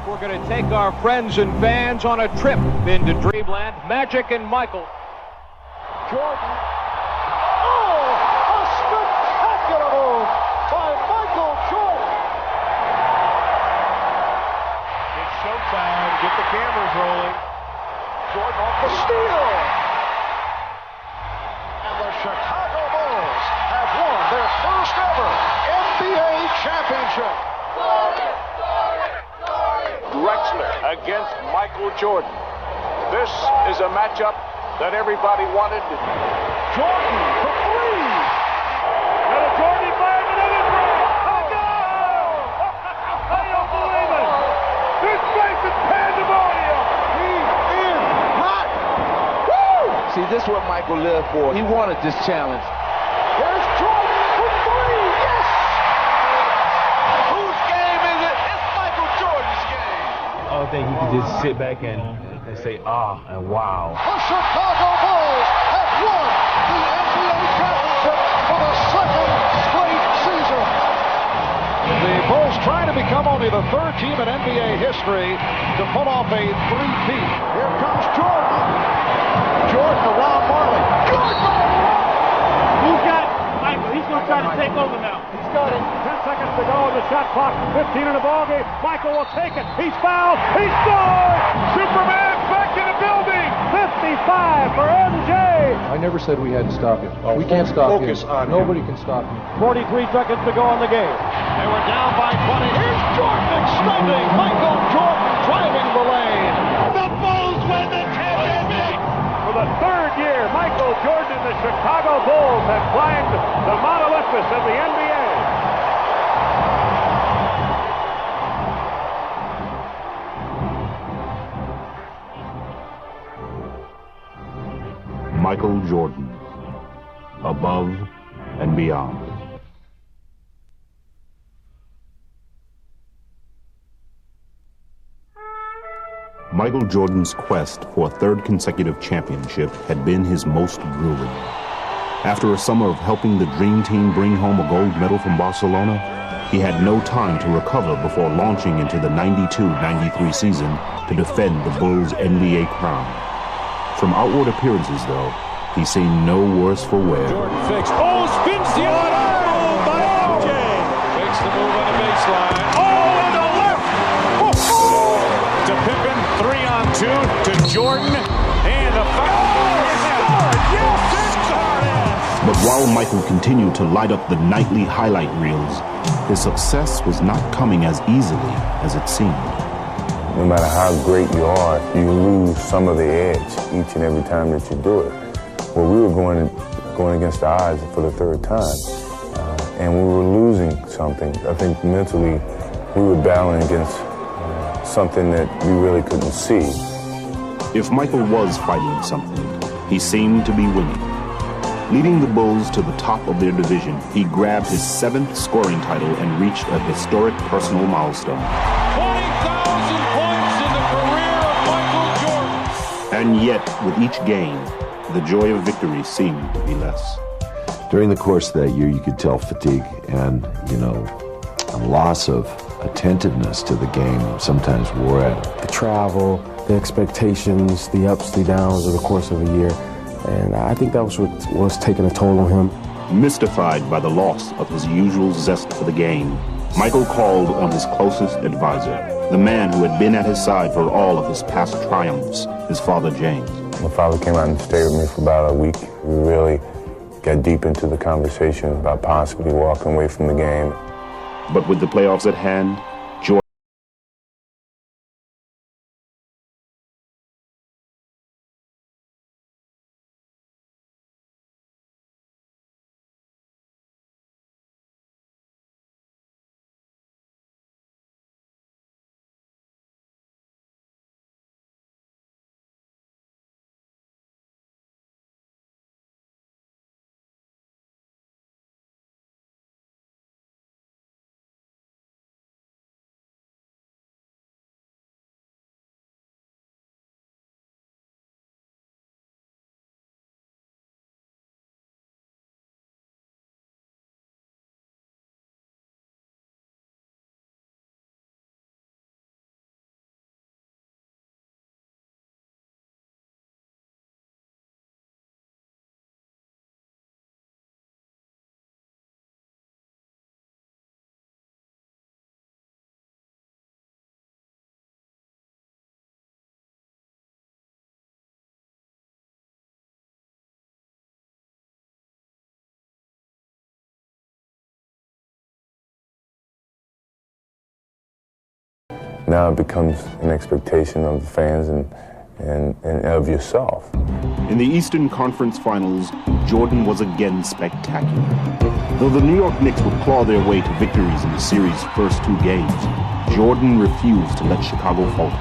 We're going to take our friends and fans on a trip into Dreamland. Magic and Michael. Jordan. Oh, a spectacular move by Michael Jordan. It's showtime. Get the cameras rolling. Jordan off the steal. And the Chicago Bulls have won their first ever NBA championship. Drexler against Michael Jordan. This is a matchup that everybody wanted. Jordan for three. And a Jordan fires another three. Oh, no! I don't believe it. This place is pandemonium. He is hot. Woo! See, this is what Michael lived for. He wanted this challenge. There's Jordan for three. Yes! Whose game is it? It's Michael Jordan's game. All day he could just sit back and say, ah, and wow. The Chicago Bulls have won the NBA championship for the second straight season. The Bulls trying to become only the third team in NBA history to pull off a three-peat. Here comes Jordan. Jordan around Marley. Jordan! Who's got Michael? He's going to try to take over now. He's got it. 10 seconds to go in the shot clock. 15 in the ballgame. Michael will take it. He's fouled. He scored! Superman back in the building. 55 for MJ. I never said we had to stop him. We can't stop him. Nobody can stop him. 43 seconds to go in the game. They were down by 20. Here's Jordan extending. Michael Jordan driving the lane. The Bulls win the championship. For the third year, Michael Jordan and the Chicago Bulls have climbed the Mount Olympus of the NBA. Michael Jordan, above and beyond. Michael Jordan's quest for a third consecutive championship had been his most grueling. After a summer of helping the Dream Team bring home a gold medal from Barcelona, he had no time to recover before launching into the 92-93 season to defend the Bulls' NBA crown. From outward appearances, though, he seemed no worse for wear. Jordan fixed. Oh, spins the other move by MJ. Makes the move on the baseline. Oh, and the left. Oh, to Pippen, 3-on-2 to Jordan, and a foul. Yes, But while Michael continued to light up the nightly highlight reels, his success was not coming as easily as it seemed. No matter how great you are, you lose some of the edge each and every time that you do it. Well, we were going against the odds for the third time, and we were losing something. I think mentally we were battling against something that we really couldn't see. If Michael was fighting something, he seemed to be winning. Leading the Bulls to the top of their division, he grabbed his 7th scoring title and reached a historic personal milestone. 20,000 points in the career of Michael Jordan. And yet, with each game, the joy of victory seemed to be less. During the course of that year, you could tell fatigue and, a loss of attentiveness to the game sometimes wore at it. The travel, the expectations, the ups, the downs of the course of a year. And I think that was what was taking a toll on him. Mystified by the loss of his usual zest for the game, Michael called on his closest advisor, the man who had been at his side for all of his past triumphs, his father James. My father came out and stayed with me for about a week. We really got deep into the conversation about possibly walking away from the game. But with the playoffs at hand, now it becomes an expectation of the fans and of yourself. In the Eastern Conference Finals, Jordan was again spectacular. Though the New York Knicks would claw their way to victories in the series' first 2 games, Jordan refused to let Chicago falter,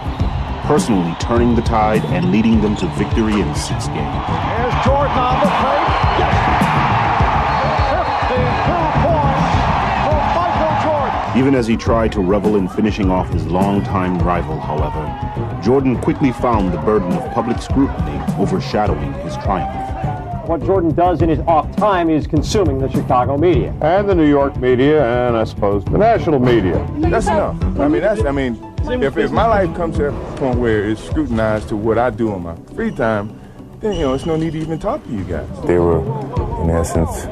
personally turning the tide and leading them to victory in 6 games. Here's Jordan on the plate. 52 points for Michael Jordan. Even as he tried to revel in finishing off his longtime rival, however, Jordan quickly found the burden of public scrutiny overshadowing his triumph. What Jordan does in his off time is consuming the Chicago media. And the New York media, and I suppose the national media. That's enough. If my life comes to a point where it's scrutinized to what I do in my free time, then, it's no need to even talk to you guys. They were, in essence,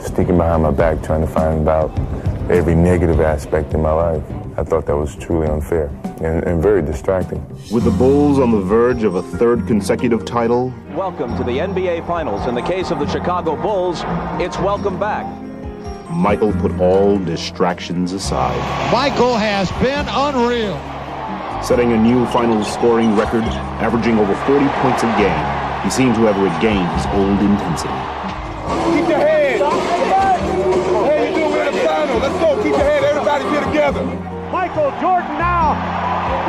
sneaking behind my back trying to find out every negative aspect in my life. I thought that was truly unfair and very distracting. With the Bulls on the verge of a 3rd consecutive title. Welcome to the NBA Finals. In the case of the Chicago Bulls, it's welcome back. Michael put all distractions aside. Michael has been unreal. Setting a new finals scoring record, averaging over 40 points a game, he seemed to have regained his old intensity. Keep your head. Hey, you do it in the final. Let's go. Keep your head. Everybody here together. Michael Jordan now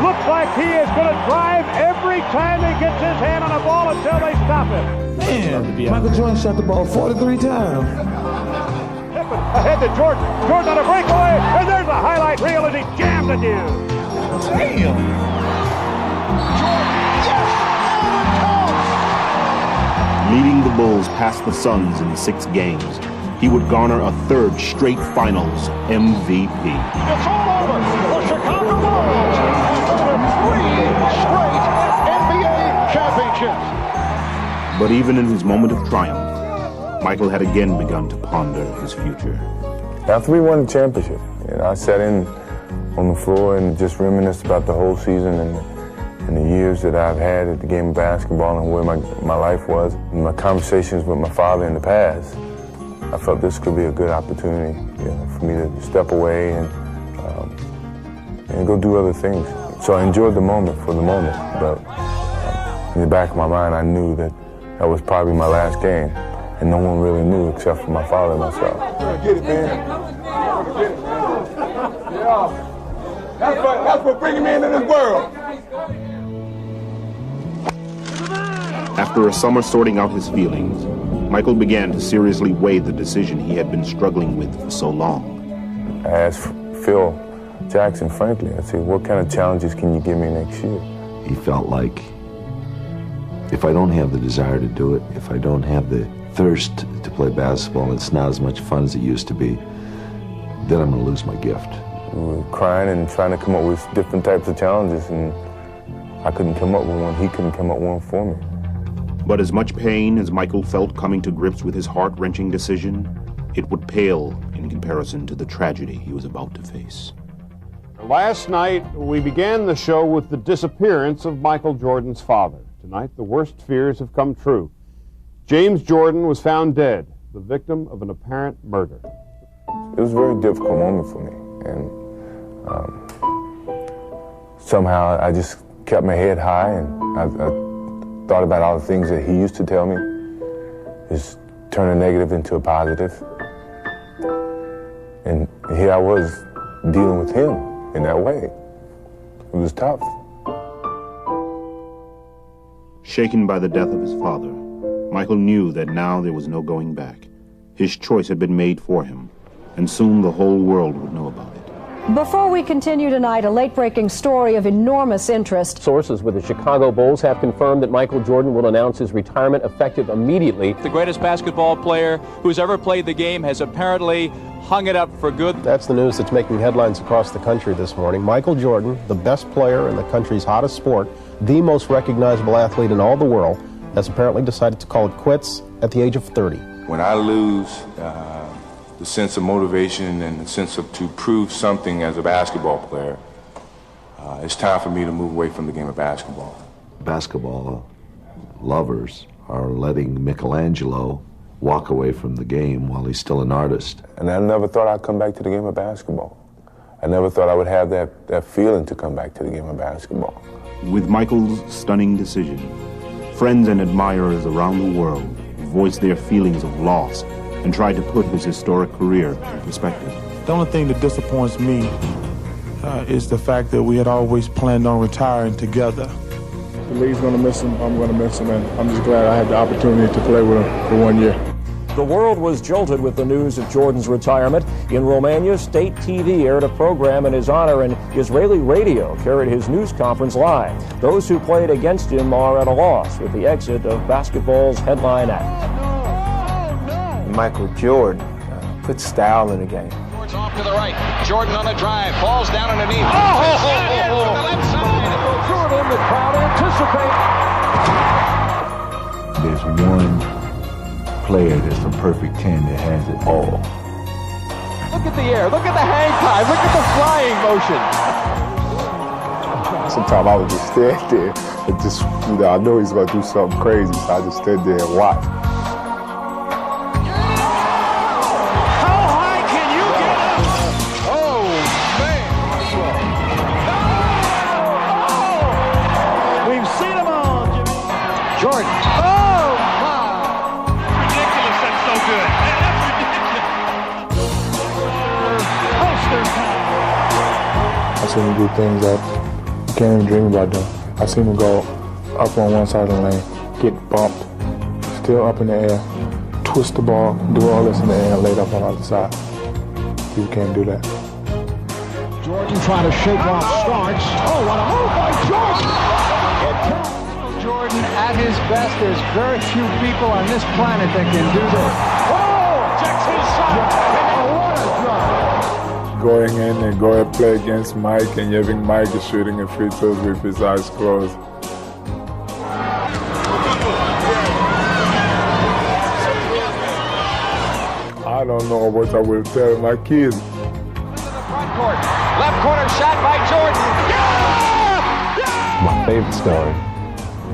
looks like he is going to drive every time he gets his hand on a ball until they stop him. Man, Michael Jordan shot the ball 43 times. Ahead to Jordan. Jordan on a breakaway, and there's a highlight reel as he jams the dude. Damn. Leading the Bulls past the Suns in 6 games, he would garner a 3rd straight Finals MVP. It's all over. The Chicago Bulls with 3 straight NBA championships. But even in his moment of triumph, Michael had again begun to ponder his future. After we won the championship, I sat in on the floor and just reminisced about the whole season and the years that I've had at the game of basketball and where my life was. And my conversations with my father in the past, I felt this could be a good opportunity for me to step away and go do other things. So I enjoyed the moment for the moment, but in the back of my mind, I knew that was probably my last game. And no one really knew except for my father and myself. Get it, man. Get it, man. Yeah. That's what bringing me into this world. After a summer sorting out his feelings, Michael began to seriously weigh the decision he had been struggling with for so long. I asked Phil Jackson, frankly, I said, what kind of challenges can you give me next year? He felt like if I don't have the desire to do it, if I don't have the thirst to play basketball, it's not as much fun as it used to be, then I'm going to lose my gift. We were crying and trying to come up with different types of challenges, and I couldn't come up with one. He couldn't come up with one for me. But as much pain as Michael felt coming to grips with his heart-wrenching decision, it would pale in comparison to the tragedy he was about to face. Last night, we began the show with the disappearance of Michael Jordan's father. Tonight, the worst fears have come true. James Jordan was found dead, the victim of an apparent murder. It was a very difficult moment for me, and somehow I just kept my head high, and I thought about all the things that he used to tell me, just turn a negative into a positive. And here I was dealing with him in that way. It was tough. Shaken by the death of his father, Michael knew that now there was no going back. His choice had been made for him, and soon the whole world would know about it. Before we continue tonight, a late-breaking story of enormous interest. Sources with the Chicago Bulls have confirmed that Michael Jordan will announce his retirement effective immediately. The greatest basketball player who's ever played the game has apparently hung it up for good. That's the news that's making headlines across the country this morning. Michael Jordan, the best player in the country's hottest sport, the most recognizable athlete in all the world, has apparently decided to call it quits at the age of 30. When I lose the sense of motivation and the sense of to prove something as a basketball player, it's time for me to move away from the game of basketball. Basketball lovers are letting Michelangelo walk away from the game while he's still an artist. And I never thought I'd come back to the game of basketball. I never thought I would have that feeling to come back to the game of basketball. With Michael's stunning decision, friends and admirers around the world voiced their feelings of loss and tried to put his historic career in perspective. The only thing that disappoints me is the fact that we had always planned on retiring together. The league's going to miss him. I'm going to miss him, and I'm just glad I had the opportunity to play with him for 1 year. The world was jolted with the news of Jordan's retirement. In Romania, state TV aired a program in his honor, and Israeli radio carried his news conference live. Those who played against him are at a loss with the exit of basketball's headline act. Michael Jordan put style in the game. Off to the right. Jordan on a drive. Falls down underneath. To the left side. Jordan, the crowd anticipates. There's one player that's a perfect 10 that has it all. Look at the air. Look at the hang time. Look at the flying motion. Sometimes I would just stand there and just, I know he's going to do something crazy, so I just stand there and watch. Jordan. Oh, my. Ridiculous. That's so good. That's ridiculous. I've seen him do things that you can't even dream about doing. I've seen him go up on one side of the lane, get bumped, still up in the air, twist the ball, do all this in the air, and lay it up on the other side. You can't do that. Jordan trying to shake off Starks. Oh, what a move by Jordan! Jordan at his best. There's very few people on this planet that can do this. Oh, checks his shot. What a drive. Going in and going to play against Mike, and having Mike is shooting a free throws with his eyes closed. I don't know what I will tell my kids. Front court. Left corner shot by Jordan. My favorite story,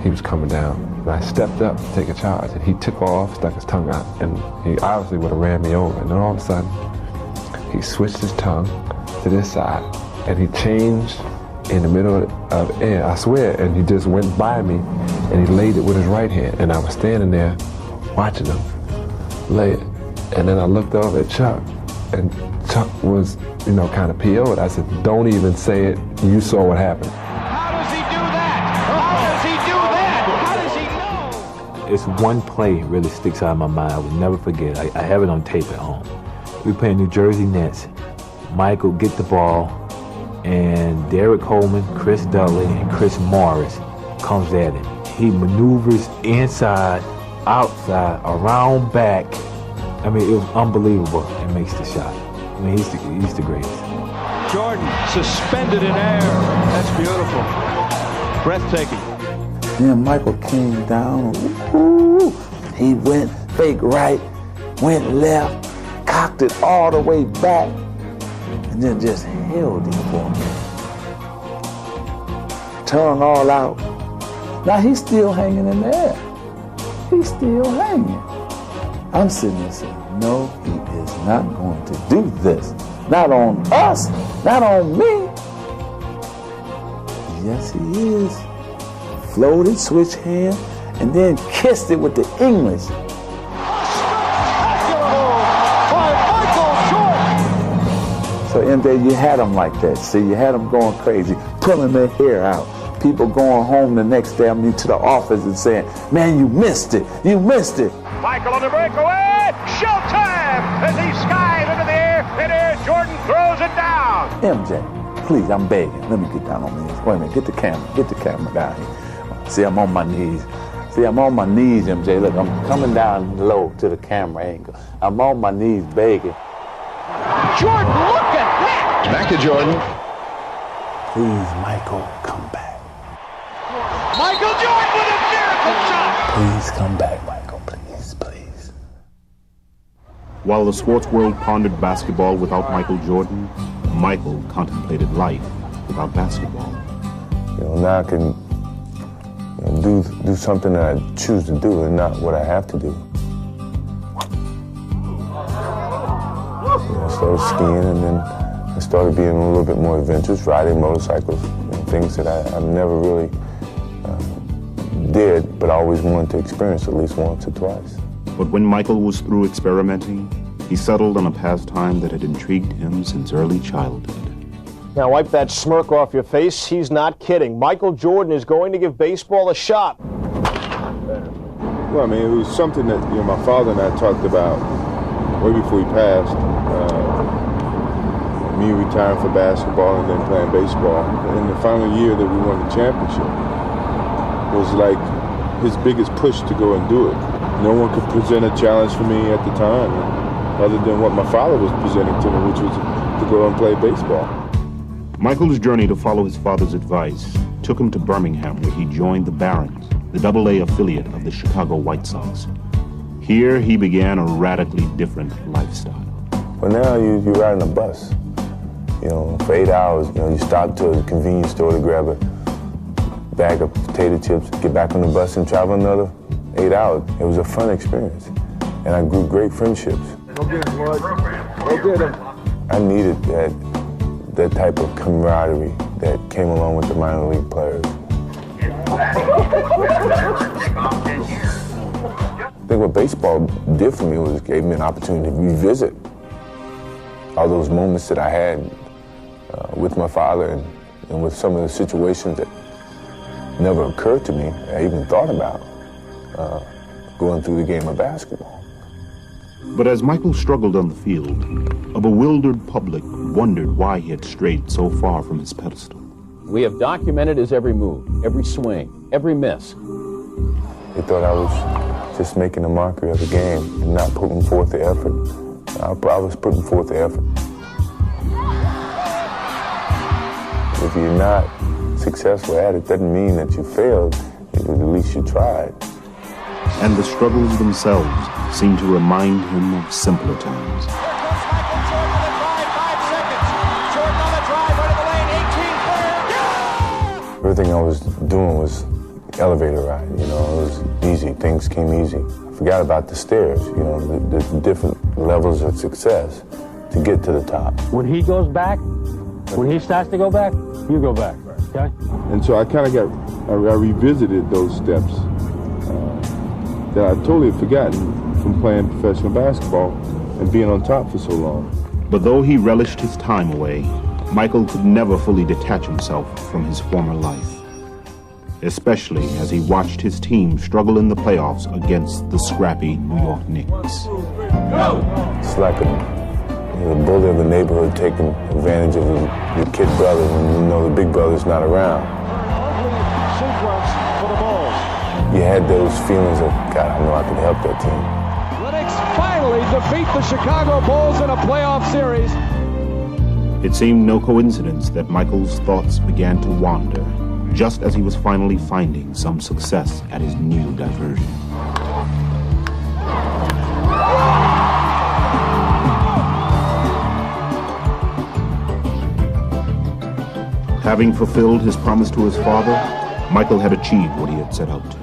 he was coming down, and I stepped up to take a charge, and he took off, stuck his tongue out, and he obviously would have ran me over. And then all of a sudden, he switched his tongue to this side, and he changed in the middle of air, I swear, and he just went by me, and he laid it with his right hand, and I was standing there watching him lay it. And then I looked over at Chuck, and Chuck was, kind of PO'd. I said, don't even say it, you saw what happened. It's one play really sticks out of my mind. I will never forget. I have it on tape at home. We play New Jersey Nets. Michael get the ball, and Derek Coleman, Chris Dudley, and Chris Morris comes at him. He maneuvers inside, outside, around back. I mean, it was unbelievable, and makes the shot. I mean, he's the greatest. Jordan suspended in air. That's beautiful. Breathtaking. Then Michael came down. Ooh, he went fake right, went left, cocked it all the way back, and then just held it for a minute. Tongue all out. Now he's still hanging in the air. He's still hanging. I'm sitting there saying, no, he is not going to do this. Not on us, not on me. Yes, he is. Floated, switch hand, and then kissed it with the English. So MJ, you had them like that. See, you had them going crazy, pulling their hair out. People going home the next day, to the office and saying, man, you missed it. You missed it. Michael on the breakaway. Showtime! As he skies into the air, midair, Jordan throws it down. MJ, please, I'm begging. Let me get down on my knees. Wait a minute, get the camera down here. See, I'm on my knees. See, I'm on my knees, MJ. Look, I'm coming down low to the camera angle. I'm on my knees begging. Jordan, look at that! Back to Jordan. Please, Michael, come back. Michael Jordan with a miracle shot! Please come back, Michael. Please, please. While the sports world pondered basketball without Michael Jordan, Michael contemplated life without basketball. Now I can do something that I choose to do and not what I have to do. I started skiing, and then I started being a little bit more adventurous, riding motorcycles, things that I never really did, but I always wanted to experience at least once or twice. But when Michael was through experimenting, he settled on a pastime that had intrigued him since early childhood. Now wipe that smirk off your face. He's not kidding. Michael Jordan is going to give baseball a shot. Well, I mean, it was something that my father and I talked about way before he passed. Me retiring for basketball and then playing baseball. In the final year that we won the championship was like his biggest push to go and do it. No one could present a challenge for me at the time, other than what my father was presenting to me, which was to go and play baseball. Michael's journey to follow his father's advice took him to Birmingham, where he joined the Barons, the AA affiliate of the Chicago White Sox. Here he began a radically different lifestyle. Well, now you ride in a bus. For 8 hours, you stop to a convenience store to grab a bag of potato chips, get back on the bus and travel another 8 hours. It was a fun experience, and I grew great friendships. Go get him, Floyd. Go get him. I needed that type of camaraderie that came along with the minor league players. I think what baseball did for me was it gave me an opportunity to revisit all those moments that I had with my father and with some of the situations that never occurred to me, I even thought about going through the game of basketball. But as Michael struggled on the field, a bewildered public wondered why he had strayed so far from his pedestal. We have documented his every move, every swing, every miss. They thought I was just making a mockery of the game and not putting forth the effort. I was putting forth the effort. If you're not successful at it, doesn't mean that you failed. At least you tried. And the struggles themselves seemed to remind him of simpler times. Everything I was doing was elevator ride, it was easy, things came easy. I forgot about the stairs, the different levels of success to get to the top. When he goes back, when he starts to go back, you go back, okay? And so I kind of I revisited those steps that I totally had forgotten from playing professional basketball and being on top for so long. But though he relished his time away, Michael could never fully detach himself from his former life, especially as he watched his team struggle in the playoffs against the scrappy New York Knicks. It's like the bully of the neighborhood taking advantage of the kid brother when the big brother's not around. You had those feelings of, God, I know I can help that team. Linux finally defeat the Chicago Bulls in a playoff series. It seemed no coincidence that Michael's thoughts began to wander just as he was finally finding some success at his new diversion. Having fulfilled his promise to his father, Michael had achieved what he had set out to.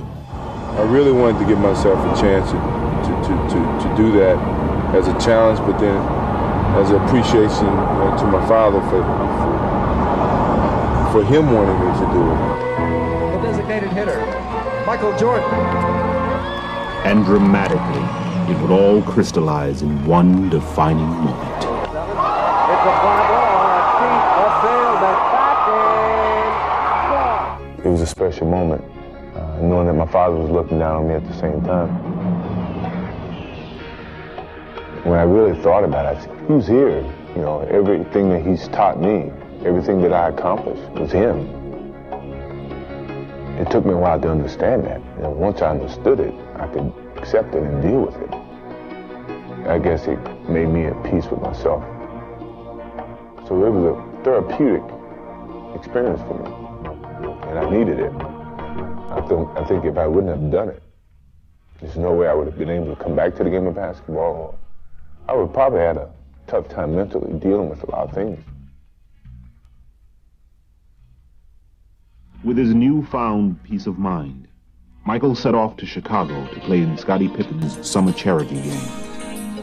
I really wanted to give myself a chance to do that as a challenge, but then as an appreciation to my father for him wanting me to do it. The designated hitter, Michael Jordan. And dramatically, it would all crystallize in one defining moment. It's a fly ball, deep left field, that's back in. It was a special moment, knowing that my father was looking down on me at the same time. When I really thought about it, I said, who's here? Everything that he's taught me, everything that I accomplished was him. It took me a while to understand that. Once I understood it, I could accept it and deal with it. I guess it made me at peace with myself. So it was a therapeutic experience for me, and I needed it. I think if I wouldn't have done it, there's no way I would have been able to come back to the game of basketball. I would probably had a tough time mentally dealing with a lot of things. With his newfound peace of mind, Michael set off to Chicago to play in Scottie Pippen's summer charity game,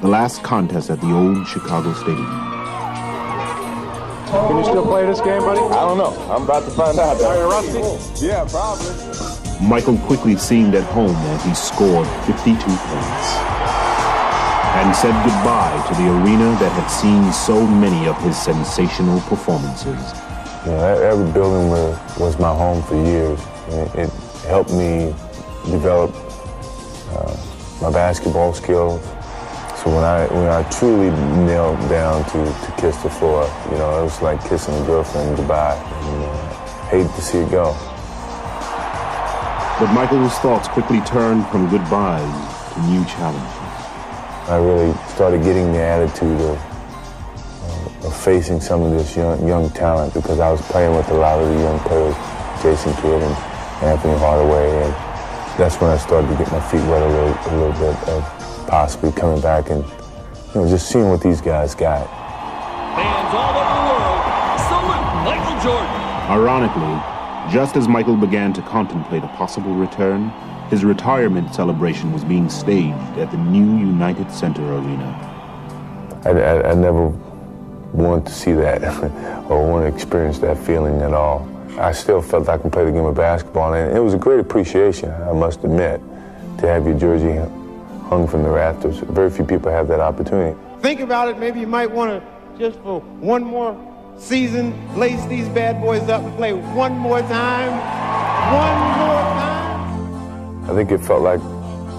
the last contest at the old Chicago Stadium. Can you still play this game, buddy? I don't know. I'm about to find out. Are you rusty? Yeah, probably. Michael quickly seemed at home as he scored 52 points and said goodbye to the arena that had seen so many of his sensational performances. You know, every building was my home for years. It helped me develop my basketball skills. So when I truly knelt down to kiss the floor, you know, it was like kissing a girlfriend goodbye. And hated to see it go. But Michael's thoughts quickly turned from goodbyes to new challenges. I really started getting the attitude of facing some of this young talent because I was playing with a lot of the young players, Jason Kidd and Anthony Hardaway, and that's when I started to get my feet wet a little bit of possibly coming back and just seeing what these guys got. Fans all over the world salute Michael Jordan. Ironically, just as Michael began to contemplate a possible return, his retirement celebration was being staged at the new United Center Arena. I never wanted to see that or want to experience that feeling at all. I still felt I could play the game of basketball, and it was a great appreciation, I must admit, to have your jersey hung from the rafters. Very few people have that opportunity. Think about it, maybe you might want to, just for one more season, lace these bad boys up and play one more time. One more time. I think it felt like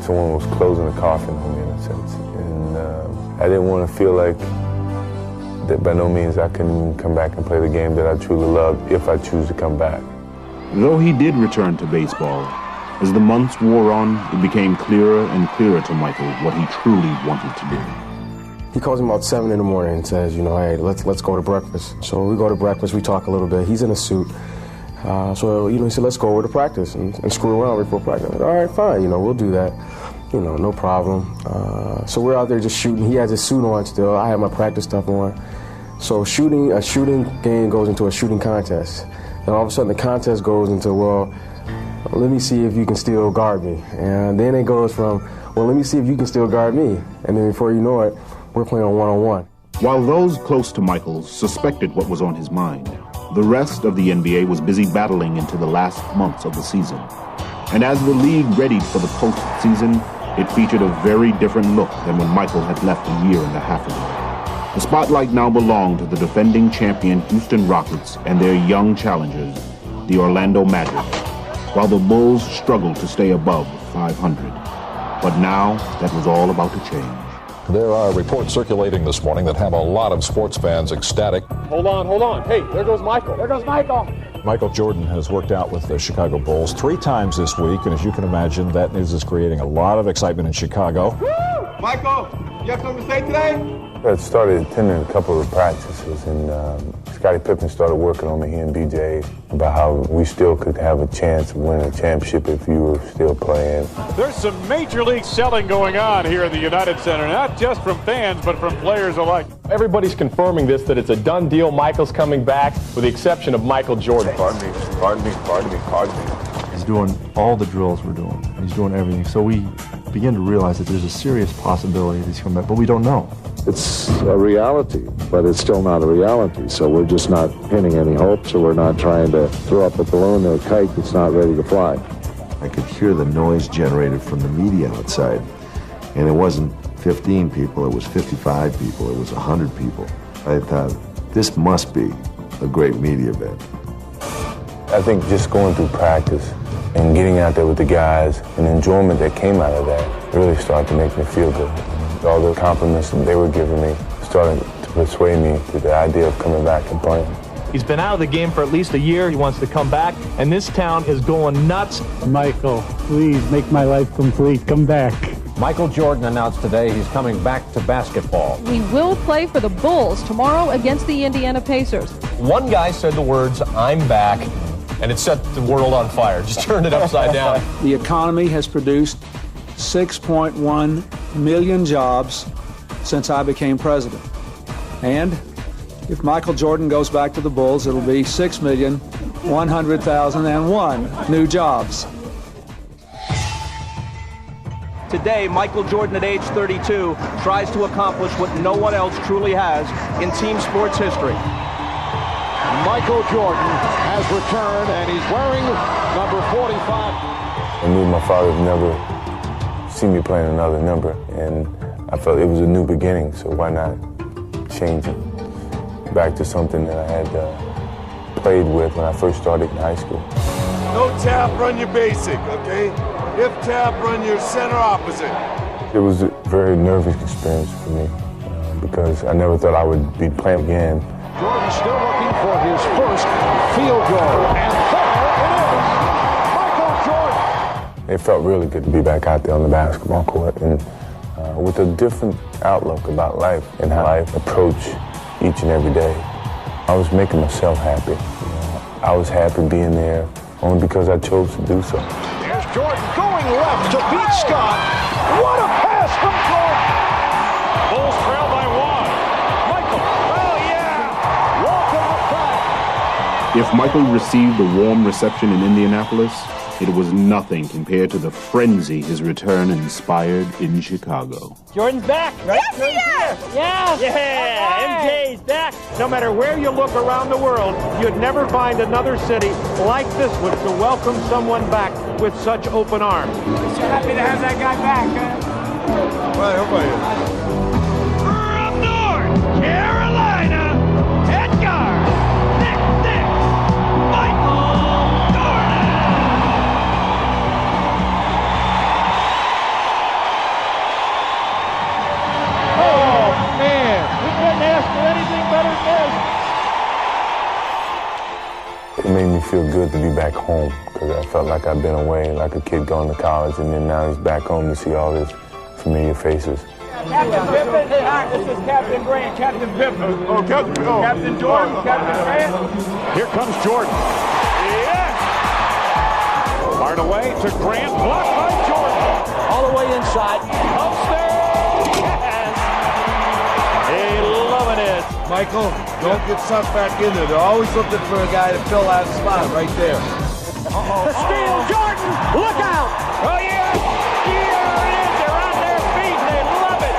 someone was closing the coffin on me in a sense. And I didn't want to feel like that by no means I can come back and play the game that I truly love if I choose to come back. Though he did return to baseball, as the months wore on, it became clearer and clearer to Michael what he truly wanted to do. He calls me about 7 in the morning and says, hey, let's go to breakfast. So we go to breakfast, we talk a little bit. He's in a suit. So he said, let's go over to practice and screw around before practice. I said, all right, fine, we'll do that. No problem. So we're out there just shooting. He has his suit on still. I have my practice stuff on. So a shooting game goes into a shooting contest. And all of a sudden the contest goes into, well, let me see if you can still guard me. And then it goes from, well, let me see if you can still guard me. And then before you know it, we're playing one-on-one. While those close to Michael suspected what was on his mind, the rest of the NBA was busy battling into the last months of the season. And as the league readied for the postseason, it featured a very different look than when Michael had left a year and a half ago. The spotlight now belonged to the defending champion Houston Rockets and their young challengers, the Orlando Magic, while the Bulls struggled to stay above 500. But now, that was all about to change. There are reports circulating this morning that have a lot of sports fans ecstatic. Hold on. Hey, there goes Michael. Michael Jordan has worked out with the Chicago Bulls 3 times this week, and as you can imagine, that news is creating a lot of excitement in Chicago. Woo! Michael, you have something to say today? I started attending a couple of practices, and Scottie Pippen started working on me, he and BJ, about how we still could have a chance of winning a championship if you were still playing. There's some major league selling going on here at the United Center, not just from fans, but from players alike. Everybody's confirming that it's a done deal. Michael's coming back, with the exception of Michael Jordan. Pardon me. He's doing all the drills we're doing. He's doing everything. So we begin to realize that there's a serious possibility that he's coming back, but we don't know. It's a reality, but it's still not a reality. So we're just not pinning any hopes, or we're not trying to throw up a balloon or a kite that's not ready to fly. I could hear the noise generated from the media outside, and it wasn't 15 people, it was 55 people, it was 100 people. I thought, this must be a great media event. I think just going through practice and getting out there with the guys and the enjoyment that came out of that really started to make me feel good. All the compliments that they were giving me started to persuade me to the idea of coming back and playing. He's been out of the game for at least a year. He wants to come back, and this town is going nuts. Michael, please make my life complete. Come back. Michael Jordan announced today he's coming back to basketball. He will play for the Bulls tomorrow against the Indiana Pacers. One guy said the words, "I'm back," and it set the world on fire. Just turned it upside down. The economy has produced 6.1 million jobs since I became president. And if Michael Jordan goes back to the Bulls, it'll be 6,100,001 new jobs. Today, Michael Jordan, at age 32, tries to accomplish what no one else truly has in team sports history. Michael Jordan has returned, and he's wearing number 45. I knew my father would never see me playing another number, and I felt it was a new beginning, so why not change it back to something that I had played with when I first started in high school. No tap, run your basic, okay? If tap, run your center opposite. It was a very nervous experience for me because I never thought I would be playing again. Jordan still looking for his first field goal, and there it is! Michael Jordan! It felt really good to be back out there on the basketball court and with a different outlook about life and how I approach each and every day. I was making myself happy. I was happy being there only because I chose to do so. There's Jordan going left to beat Scott. What a pass from Jordan! Bulls trail by one. Michael, oh yeah! Walk of the If Michael received a warm reception in Indianapolis, it was nothing compared to the frenzy his return inspired in Chicago. Jordan's back, right? Yes, he is! Yes! Yeah, MJ's back. No matter where you look around the world, you'd never find another city like this one to welcome someone back with such open arms. So happy to have that guy back, huh? Well, how about From North Carolina, Edgar, Nick, Michael Jordan! Oh, man, we couldn't ask for anything better than this. It made me feel good to be back home because I felt like I'd been away, like a kid going to college, and then now he's back home to see all his familiar faces. Captain Pippen, this is Captain Grant, Captain Pippen. Oh, Captain, oh. Captain Jordan, Captain Grant. Here comes Jordan. Yes! Fired away to Grant, blocked by Jordan. All the way inside. Upstairs! Yes! Hey, loving it. Michael, don't get sucked back in there. They're always looking for a guy to fill that spot right there. The steal, Jordan! Look out! Oh, yeah! Here it is. They're on their feet. They love it.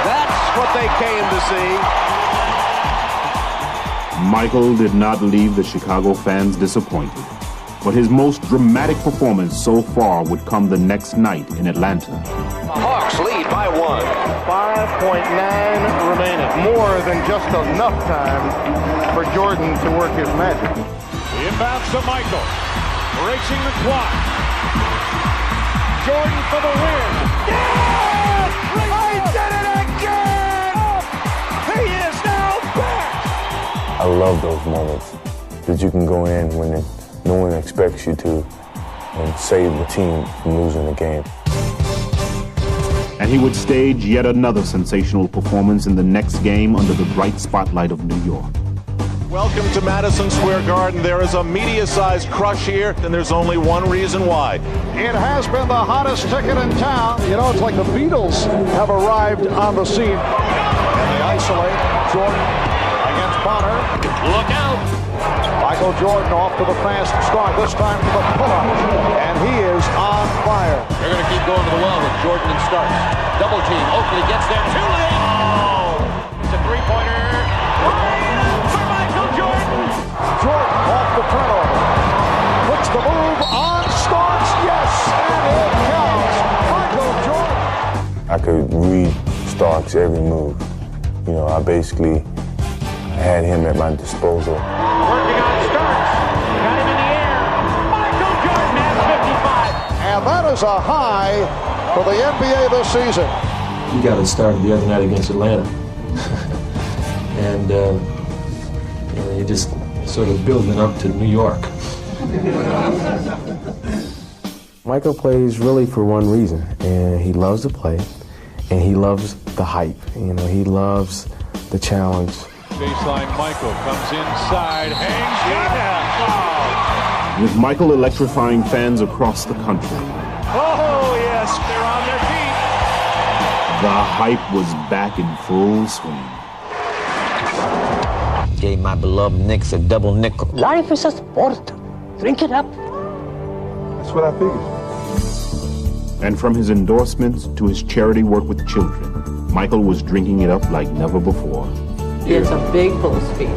That's what they came to see. Michael did not leave the Chicago fans disappointed, but his most dramatic performance so far would come the next night in Atlanta. The Hawks lead by 1. 5.9 remaining. More than just enough time for Jordan to work his magic. The inbounds to Michael. Racing the clock. Jordan for the win. Yes! He did it again! He is now back! I love those moments that you can go in when no one expects you to and save the team from losing the game. And he would stage yet another sensational performance in the next game under the bright spotlight of New York. Welcome to Madison Square Garden. There is a media-sized crush here, and there's only one reason why. It has been the hottest ticket in town. You know, it's like the Beatles have arrived on the scene. And they isolate Jordan against Bonner. Look out! Michael Jordan off to the fast start, this time to the pull-up. And he is on fire. They're going to keep going to the well with Jordan and Starks. Double team. Oakley gets there too late. Oh! It's a three-pointer. For Michael Jordan. Jordan off the turnover. Puts the move on Starks. Yes, and it counts. Michael Jordan. I could read Starks' every move. You know, I basically had him at my disposal. Working on Starks. Got him in the air. Michael Jordan has 55. And that is a high for the NBA this season. He got it started the other night against Atlanta. And you just sort of building up to New York. Michael plays really for one reason, and he loves to play, and he loves the hype. You know, he loves the challenge. Baseline Michael comes inside, hangs down. With Michael electrifying fans across the country, Oh, yes, they're on their feet. the hype was back in full swing. Gave my beloved Knicks a double nickel. Life is a sport. Drink it up. That's what I figured. And from his endorsements to his charity work with children, Michael was drinking it up like never before. It's a big Bulls feed.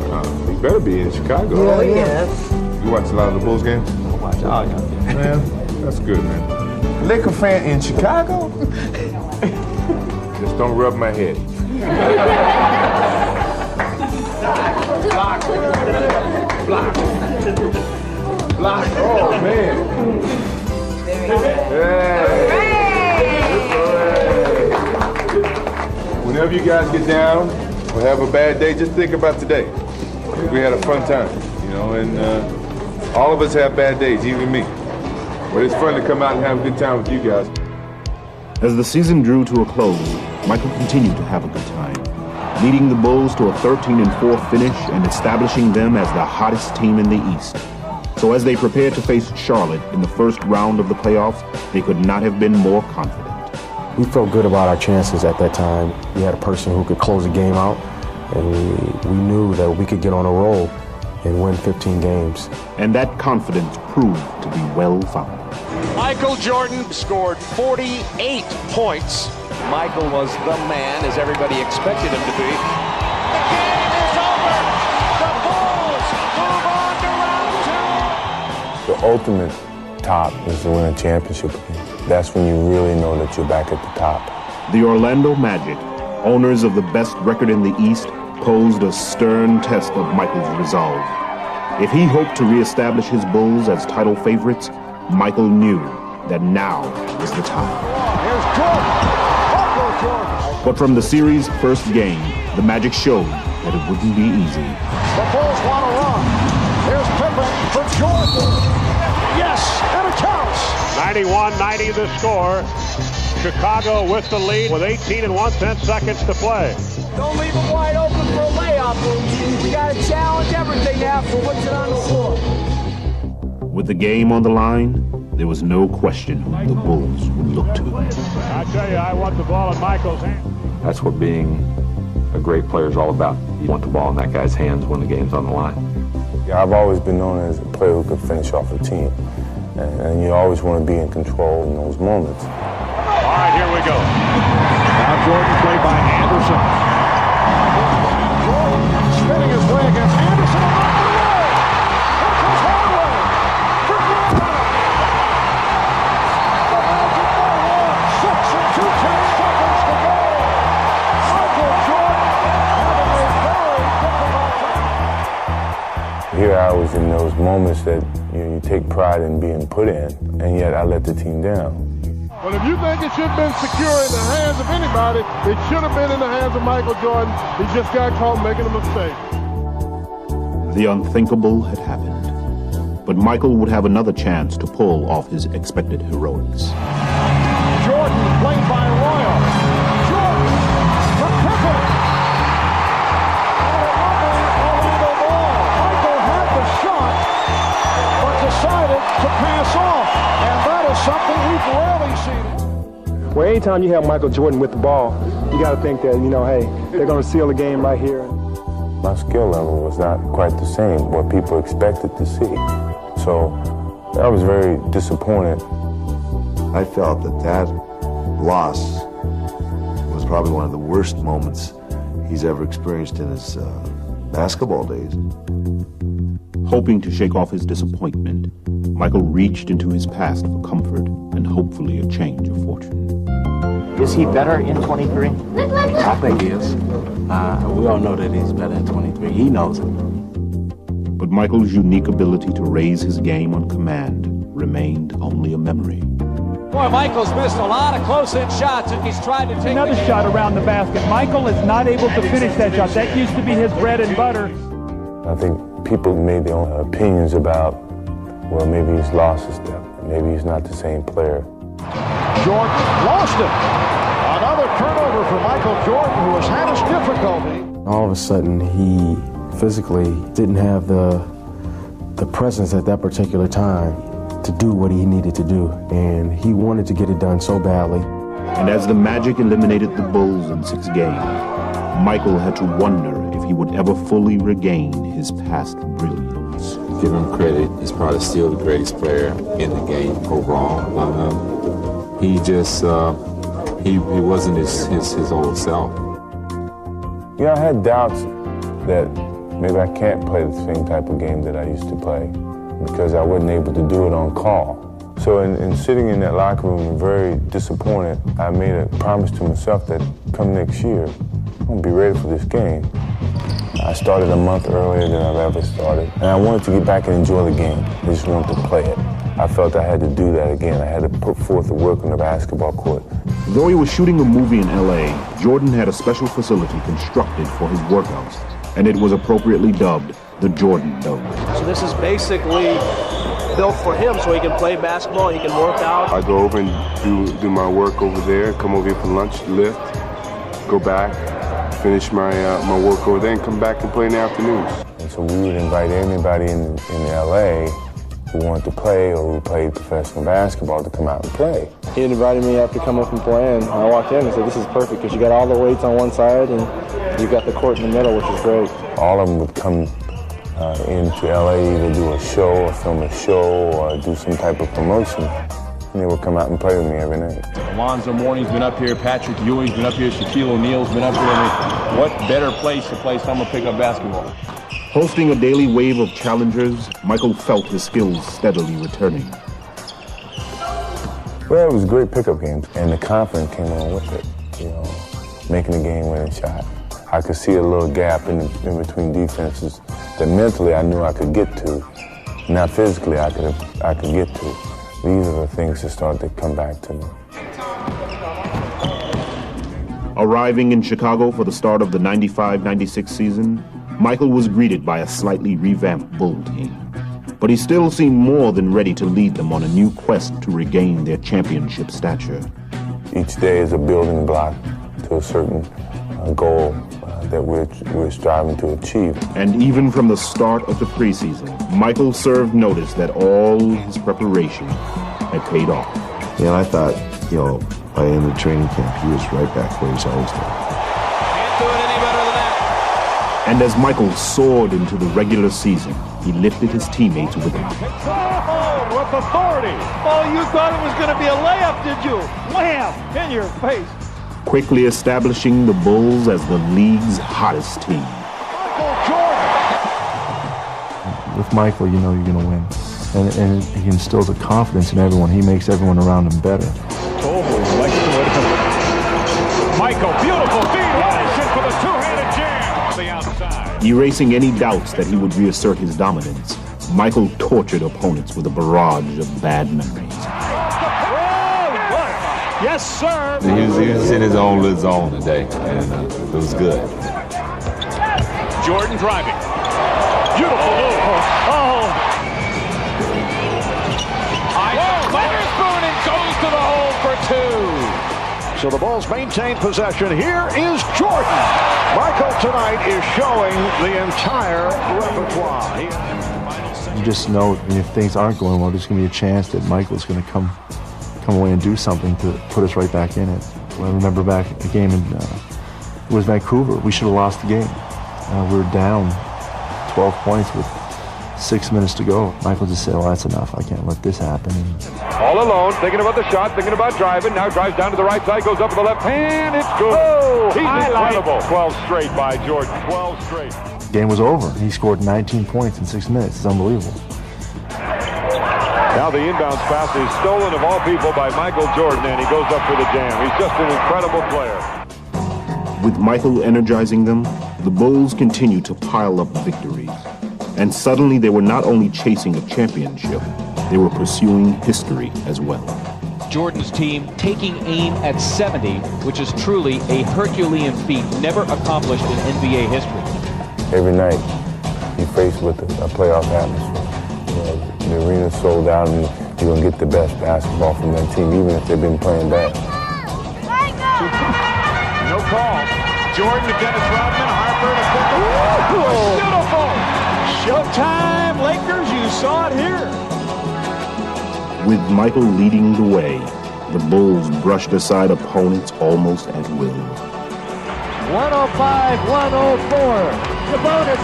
He better be in Chicago. Oh, yes. You watch a lot of the Bulls games? I watch all y'all games. Man, that's good, man. Laker fan in Chicago? Just don't rub my head. Block. Oh, man. Hey. Whenever you guys get down or have a bad day, just think about today. We had a fun time, you know, and all of us have bad days, even me. But it's fun to come out and have a good time with you guys. As the season drew to a close, Michael continued to have a good time, leading the Bulls to a 13-4 finish and establishing them as the hottest team in the East. So as they prepared to face Charlotte in the first round of the playoffs, they could not have been more confident. We felt good about our chances at that time. We had a person who could close the game out, and we knew that we could get on a roll and win 15 games. And that confidence proved to be well-founded. Michael Jordan scored 48 points. Michael was the man, as everybody expected him to be. The game is over. The Bulls move on to round 2. The ultimate top is to win a championship again. That's when you really know that you're back at the top. The Orlando Magic, owners of the best record in the East, posed a stern test of Michael's resolve. If he hoped to reestablish his Bulls as title favorites, Michael knew that now was the time. Here's Jordan. But from the series' first game, the Magic showed that it wouldn't be easy. The Bulls want to run. Here's Pippen for Jordan. Yes, and it counts. 91-90 the score. Chicago with the lead with 18 and 1/10 seconds to play. Don't leave them wide open for a layup. We got to challenge everything now for what's it on the floor. With the game on the line, there was no question who the Bulls would look to. I tell you, I want the ball in Michael's hand. That's what being a great player is all about. You want the ball in that guy's hands when the game's on the line. Yeah, I've always been known as a player who could finish off a team. And you always want to be in control in those moments. All right, here we go. Now Jordan played by Anderson. Jordan spinning his way against Anderson. Here comes Hardaway. For Jordan. The Magic by 1. 6 and 2/10 seconds to go. Michael Jordan having a very difficult time. Here I was in those moments that you take pride in being put in, and yet I let the team down. Well, if you think it should have been secure in the hands of anybody, it should have been in the hands of Michael Jordan. He just got caught making a mistake. The unthinkable had happened, but Michael would have another chance to pull off his expected heroics. Jordan played by Royal. Jordan for Pippen. And a lovely Orlando ball. Michael had the shot, but decided to pass off. And that is something we've rarely seen. Well, anytime you have Michael Jordan with the ball, you got to think that, hey, they're going to seal the game right here. My skill level was not quite the same, what people expected to see. So I was very disappointed. I felt that loss was probably one of the worst moments he's ever experienced in his basketball days. Hoping to shake off his disappointment, Michael reached into his past for comfort and hopefully a change of fortune. Is he better in 23? I think he is. We all know that he's better in 23. He knows it. But Michael's unique ability to raise his game on command remained only a memory. Boy, Michael's missed a lot of close-in shots, and he's tried to take another shot around the basket. Michael is not able to finish that shot. That used to be his bread and butter. I think people made their own opinions about, well, maybe he's lost his step. Maybe he's not the same player. Jordan lost it. Another turnover for Michael Jordan, who has had his difficulty. All of a sudden, he physically didn't have the presence at that particular time to do what he needed to do, and he wanted to get it done so badly. And as the Magic eliminated the Bulls in 6 games, Michael had to wonder if he would ever fully regain his past brilliance. Give him credit, he's probably still the greatest player in the game overall. He just, he wasn't his old self. Yeah, I had doubts that maybe I can't play the same type of game that I used to play because I wasn't able to do it on call. So in sitting in that locker room and very disappointed, I made a promise to myself that come next year, I'm going to be ready for this game. I started a month earlier than I've ever started, and I wanted to get back and enjoy the game. I just wanted to play it. I felt I had to do that again. I had to put forth the work on the basketball court. Though he was shooting a movie in L.A., Jordan had a special facility constructed for his workouts, and it was appropriately dubbed the Jordan Dome. So this is basically built for him so he can play basketball, he can work out. I go over and do my work over there, come over here for lunch, lift, go back, finish my work over there, and come back and play in the afternoons. And so we would invite anybody in L.A. who wanted to play or who played professional basketball to come out and play. He invited me after coming from playing. I walked in and said, this is perfect because you got all the weights on one side and you got the court in the middle, which is great. All of them would come into LA, either do a show or film a show or do some type of promotion. And they would come out and play with me every night. Alonzo Mourning's been up here, Patrick Ewing's been up here, Shaquille O'Neal's been up here. I mean, what better place to play summer pickup basketball? Hosting a daily wave of challengers, Michael felt his skills steadily returning. Well, it was a great pickup game, and the confidence came along with it, you know, making a game-winning shot. I could see a little gap in between defenses that mentally I knew I could get to, not physically I could get to. These are the things that started to come back to me. Arriving in Chicago for the start of the 95-96 season, Michael was greeted by a slightly revamped Bull team. But he still seemed more than ready to lead them on a new quest to regain their championship stature. Each day is a building block to a certain goal that we're striving to achieve. And even from the start of the preseason, Michael served notice that all his preparation had paid off. Yeah, and I thought, you know, by the end of training camp, he was right back where he's always been. Can't do it any better than that. And as Michael soared into the regular season, he lifted his teammates with him. With authority. Oh, you thought it was going to be a layup, did you? Wham! In your face. Quickly establishing the Bulls as the league's hottest team. Michael Jordan. With Michael, you know you're going to win. And he instills a confidence in everyone. He makes everyone around him better. Michael, beautiful feed, Anderson for the two-handed jam on the outside. Erasing any doubts that he would reassert his dominance, Michael tortured opponents with a barrage of bad memories. Yes, sir. He was in his own little zone today, and it was good. Jordan driving. Beautiful move. Oh. Witherspoon and goes to the hole for two. So the Bulls maintain possession. Here is Jordan. Michael tonight is showing the entire repertoire. You just know if things aren't going well, there's going to be a chance that Michael's going to come away and do something to put us right back in it. I remember back a game in it was Vancouver. We should have lost the game. We were down 12 points with 6 minutes to go. Michael just said, well, that's enough. I can't let this happen. All alone, thinking about the shot, thinking about driving. Now drives down to the right side, goes up with the left hand. It's good. Oh, he's incredible. 12 straight by Jordan. 12 straight. The game was over. He scored 19 points in 6 minutes. It's unbelievable. Now the inbounds pass is stolen of all people by Michael Jordan, and he goes up for the jam. He's just an incredible player. With Michael energizing them, the Bulls continued to pile up victories. And suddenly they were not only chasing a championship, they were pursuing history as well. Jordan's team taking aim at 70, which is truly a Herculean feat never accomplished in NBA history. Every night, you're faced with a playoff atmosphere. You know, the arena's sold out, and you're going to get the best basketball from that team, even if they've been playing bad. No call. Jordan to Dennis Rodman, Harper to Booker. Beautiful. Showtime, Lakers. You saw it here. With Michael leading the way, the Bulls brushed aside opponents almost at will. 105-104. Sabonis.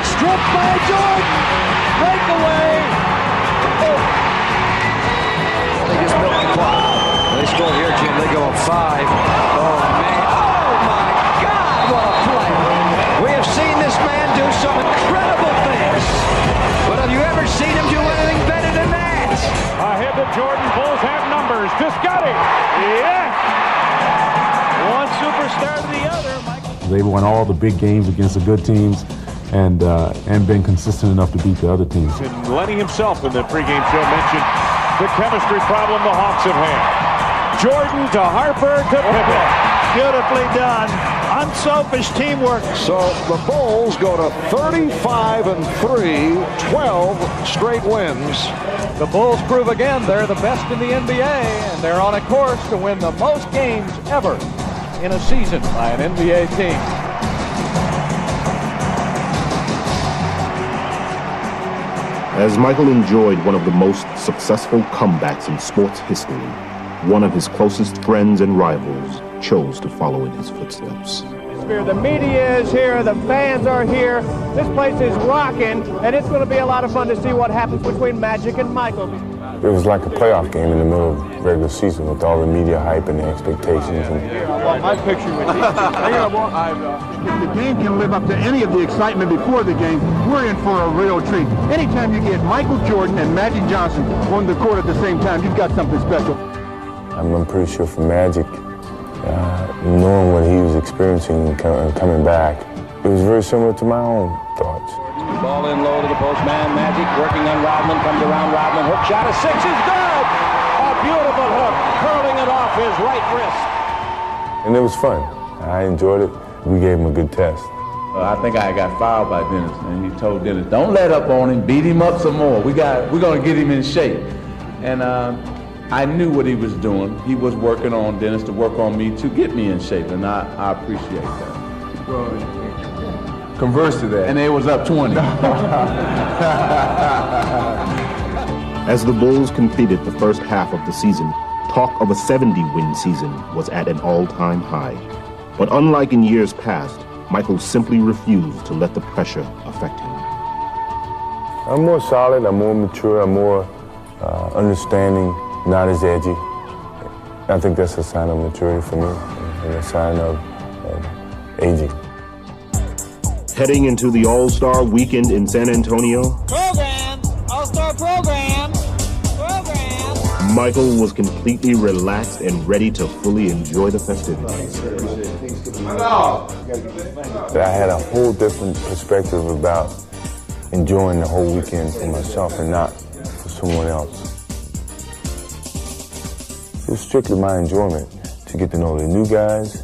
Stripped by Jordan. Breakaway. Oh. They just milked the clock. They score here, Jim. They go up 5. Oh, man. Oh, my God. What a play. We have seen this They won all the big games against the good teams and been consistent enough to beat the other teams. And Lenny himself in the pregame show mentioned the chemistry problem the Hawks have had. Jordan to Harper to Pippen. Beautifully done. Unselfish teamwork. So the Bulls go to 35-3, 12 straight wins. The Bulls prove again they're the best in the NBA, and they're on a course to win the most games ever in a season by an NBA team. As Michael enjoyed one of the most successful comebacks in sports history, one of his closest friends and rivals chose to follow in his footsteps. The media is here, the fans are here, this place is rocking, and it's going to be a lot of fun to see what happens between Magic and Michael. It was like a playoff game in the middle of regular season with all the media hype and the expectations. I want my picture with you. If the game can live up to any of the excitement before the game, we're in for a real treat. Anytime you get Michael Jordan and Magic Johnson on the court at the same time, you've got something special. I'm pretty sure for Magic, knowing what he was experiencing and coming back, it was very similar to my own thoughts. Ball in low to the postman. Magic working on Rodman. Comes around Rodman. Hook shot of 6 is good. A beautiful hook, curling it off his right wrist. And it was fun. I enjoyed it. We gave him a good test. I think I got fouled by Dennis, and he told Dennis, "Don't let up on him. Beat him up some more. We're gonna get him in shape." And I knew what he was doing. He was working on Dennis to work on me to get me in shape, and I appreciate that. Well, converse to that. And it was up 20. As the Bulls completed the first half of the season, talk of a 70-win season was at an all-time high. But unlike in years past, Michael simply refused to let the pressure affect him. I'm more solid, I'm more mature, I'm more understanding, not as edgy. I think that's a sign of maturity for me and a sign of aging. Heading into the All-Star weekend in San Antonio, All-Star program. Michael was completely relaxed and ready to fully enjoy the festivities. I had a whole different perspective about enjoying the whole weekend for myself and not for someone else. It was strictly my enjoyment to get to know the new guys,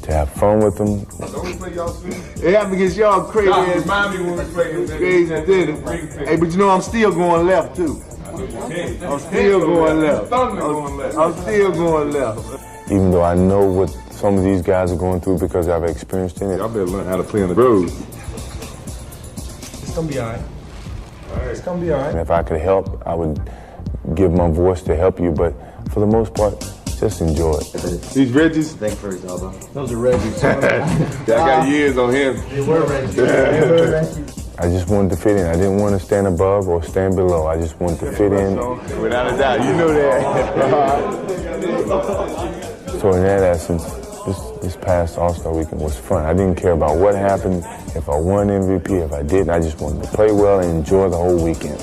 to have fun with them. It happened against y'all crazy ass. Hey, but you know I'm still going left too. I'm still going left. I'm still going left. Even though I know what some of these guys are going through because I've experienced it. Y'all better learn how to play on the road. It's gonna be all right. It's gonna be all right. And if I could help, I would give my voice to help you, but for the most part, just enjoy it. These Reggies? Thank you for his elbow. Those are Reggies. I got years on him. They were Reggies. I just wanted to fit in. I didn't want to stand above or stand below. I just wanted to fit in. Without a doubt, you know that. So in that essence, this past All-Star weekend was fun. I didn't care about what happened, if I won MVP, if I didn't. I just wanted to play well and enjoy the whole weekend.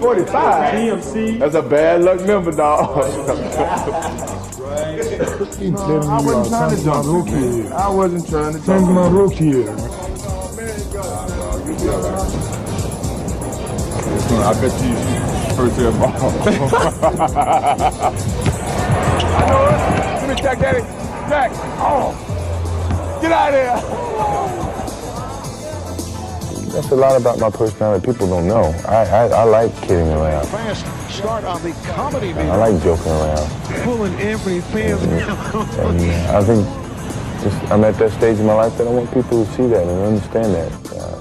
45. TMC. That's a bad luck number, dog. I wasn't trying to dunk rookie. I wasn't trying to dunk my rookie. I bet you first year ball. I know it. Give me Jack, Daddy. Jack. Oh. Get out of here. That's a lot about my personality people don't know. I like kidding around. Fast start on the comedy I like joking around. Pulling every fans. And I think I'm at that stage in my life that I want people to see that and understand that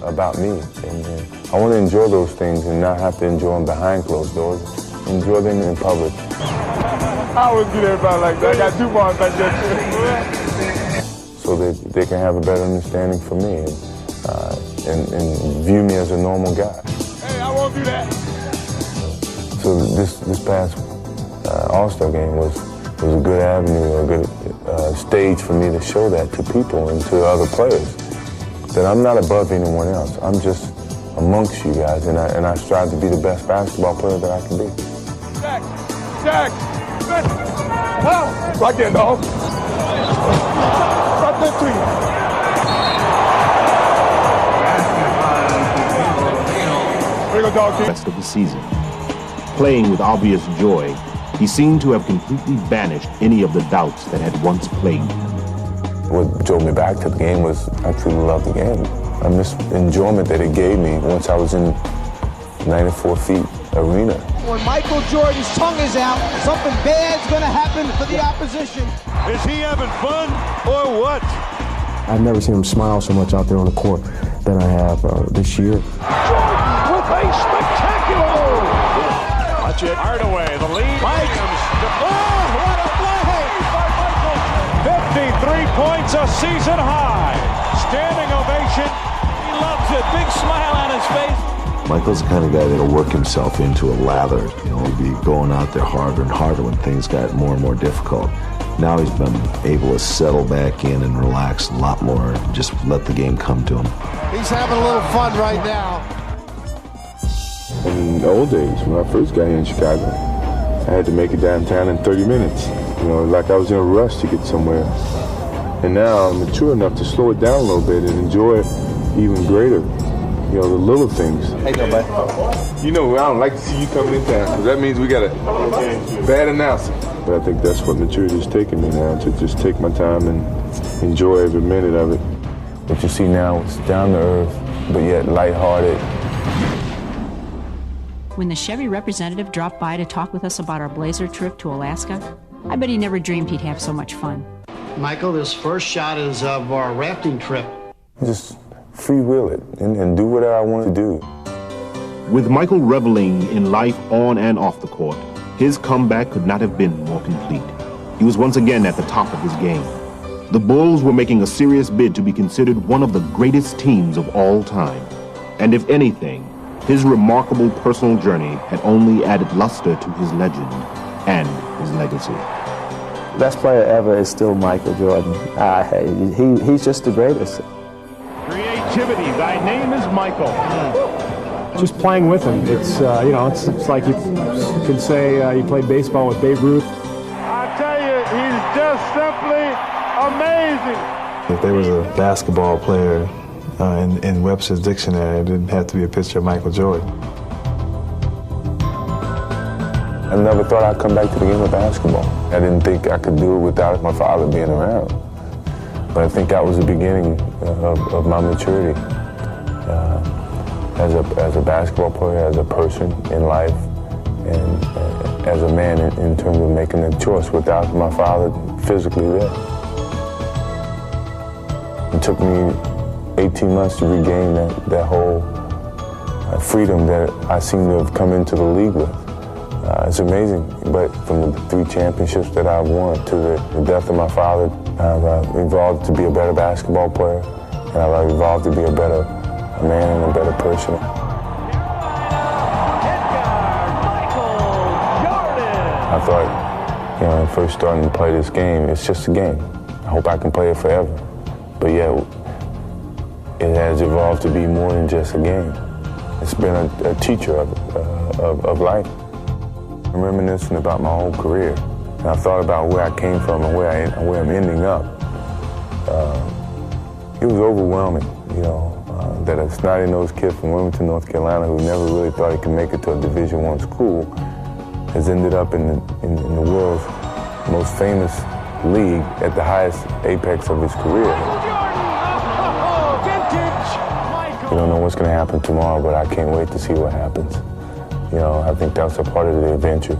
about me. And I want to enjoy those things and not have to enjoy them behind closed doors. Enjoy them in public. I always get everybody like that. I got 2 bars back there. So that they can have a better understanding for me and view me as a normal guy. Hey, I won't do that. So this past All-Star game was a good avenue, a good stage for me to show that to people and to other players. That I'm not above anyone else. I'm just amongst you guys, and I strive to be the best basketball player that I can be. Jack! Right there, dog. Right there, three. the rest of the season. Playing with obvious joy, he seemed to have completely banished any of the doubts that had once plagued him. What drove me back to the game was I truly loved the game. I miss the enjoyment that it gave me once I was in 94 feet arena. When Michael Jordan's tongue is out, something bad's going to happen for the opposition. Is he having fun or what? I've never seen him smile so much out there on the court than I have this year. Jordan with a spectacular move. Watch it. Hardaway, the lead. Williams. Oh, what a play by Michael. 53 points, a season high. Standing ovation. He loves it. Big smile on his face. Michael's the kind of guy that'll work himself into a lather. You know, he'd be going out there harder and harder when things got more and more difficult. Now he's been able to settle back in and relax a lot more and just let the game come to him. He's having a little fun right now. In the old days, when I first got here in Chicago, I had to make it downtown in 30 minutes. You know, like I was in a rush to get somewhere. And now I'm mature enough to slow it down a little bit and enjoy it even greater. You know, the little things. Hey, no, bud. You know, I don't like to see you coming in town, because that means we got a bad announcer. But I think that's what maturity is taking me now, to just take my time and enjoy every minute of it. What you see now is down to earth, but yet lighthearted. When the Chevy representative dropped by to talk with us about our Blazer trip to Alaska, I bet he never dreamed he'd have so much fun. Michael, this first shot is of our rafting trip. Just freewheel it and do whatever I want to do. With Michael reveling in life on and off the court, his comeback could not have been more complete. He was once again at the top of his game. The Bulls were making a serious bid to be considered one of the greatest teams of all time. And if anything, his remarkable personal journey had only added luster to his legend and his legacy. Best player ever is still Michael Jordan. He's just the greatest. Creativity, thy name is Michael. Just playing with him. It's you know, it's like you could say you played baseball with Babe Ruth. I tell you, he's just simply amazing. If there was a basketball player in Webster's dictionary, it didn't have to be a picture of Michael Jordan. I never thought I'd come back to the game of basketball. I didn't think I could do it without my father being around. But I think that was the beginning of my maturity. As a basketball player, as a person in life, and as a man in terms of making a choice without my father physically there. It took me 18 months to regain that whole freedom that I seem to have come into the league with. It's amazing, but from the 3 championships that I've won to the death of my father, I've evolved to be a better basketball player, and I've evolved to be a better man and a better person. I thought, you know, when first starting to play this game, it's just a game. I hope I can play it forever. But yet, it has evolved to be more than just a game. It's been a teacher of life. I'm reminiscing about my whole career. And I thought about where I came from and where I'm ending up. It was overwhelming, you know, that a snotty-nosed kid from Wilmington, North Carolina, who never really thought he could make it to a Division I school, has ended up in the world's most famous league at the highest apex of his career. We don't know what's going to happen tomorrow, but I can't wait to see what happens. You know, I think that's a part of the adventure.